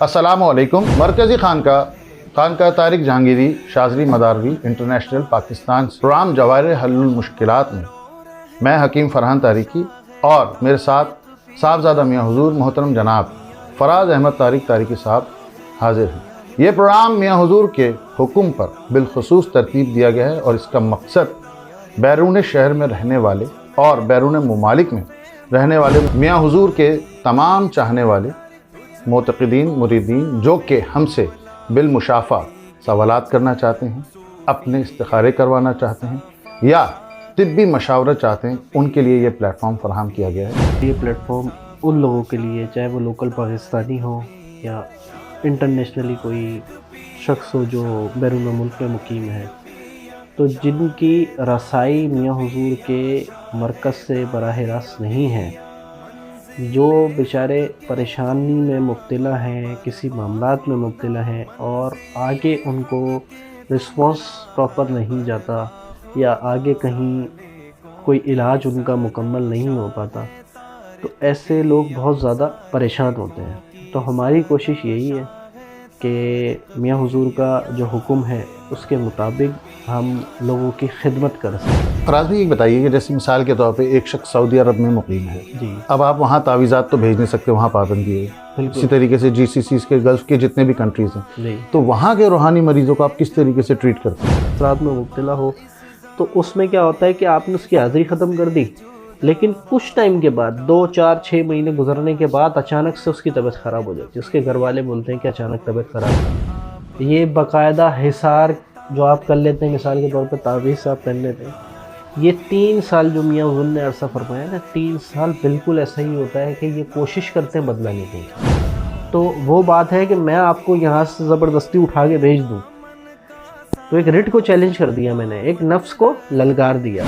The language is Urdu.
السلام علیکم۔ مرکزی خانقاہ طارق جہانگیری شاذلی مداروی انٹرنیشنل پاکستان سے پروگرام جواہر حل المشکلات میں حکیم فرحان تاریخی اور میرے ساتھ صاحبزادہ میاں حضور محترم جناب فراز احمد تاریخی صاحب حاضر ہیں۔ یہ پروگرام میاں حضور کے حکم پر بالخصوص ترتیب دیا گیا ہے اور اس کا مقصد بیرون شہر میں رہنے والے اور بیرون ممالک میں رہنے والے میاں حضور کے تمام چاہنے والے معتقدین مریدین جو کہ ہم سے بالمشافہ سوالات کرنا چاہتے ہیں، اپنے استخارے کروانا چاہتے ہیں یا طبی مشاورت چاہتے ہیں، ان کے لیے یہ پلیٹ فارم فراہم کیا گیا ہے۔ یہ پلیٹ فارم ان لوگوں کے لیے، چاہے وہ لوکل پاکستانی ہو یا انٹرنیشنلی کوئی شخص ہو جو بیرون ملک میں مقیم ہے، تو جن کی رسائی میاں حضور کے مرکز سے براہ راست نہیں ہے، جو بیچارے پریشانی میں مبتلا ہیں، کسی معاملات میں مبتلا ہیں اور آگے ان کو رسپانس پراپر نہیں جاتا یا آگے کہیں کوئی علاج ان کا مکمل نہیں ہو پاتا، تو ایسے لوگ بہت زیادہ پریشان ہوتے ہیں۔ تو ہماری کوشش یہی ہے کہ میاں حضور کا جو حکم ہے اس کے مطابق ہم لوگوں کی خدمت کر سکیں۔ فراز بھائی یہ بتائیے کہ جیسے مثال کے طور پہ ایک شخص سعودی عرب میں مقیم ہے، جی، اب آپ وہاں تعویذات تو بھیج نہیں سکتے، وہاں پابندی ہے، بالکل اسی طریقے سے GCCs کے گلف کے جتنے بھی کنٹریز ہیں، جی، تو وہاں کے روحانی مریضوں کو آپ کس طریقے سے ٹریٹ کرتے ہیں؟ افراد میں مبتلا ہو تو اس میں کیا ہوتا ہے کہ آپ نے اس کی حاضری ختم کر دی، لیکن کچھ ٹائم کے بعد 2 4 6 مہینے گزرنے کے بعد اچانک سے اس کی طبیعت خراب ہو جاتی ہے۔ اس کے گھر والے بولتے ہیں کہ اچانک طبیعت خراب ہے۔ یہ باقاعدہ حصار جو آپ کر لیتے ہیں، مثال کے طور پہ تعویذ آپ پہن لیتے ہیں، یہ 3 سال جو میاں حضور نے عرصہ فرمایا نا، 3 سال بالکل ایسا ہی ہوتا ہے کہ یہ کوشش کرتے ہیں بدلہ لینے کی۔ تو وہ بات ہے کہ میں آپ کو یہاں سے زبردستی اٹھا کے بھیج دوں، تو ایک رٹ کو چیلنج کر دیا میں نے، ایک نفس کو للکار دیا۔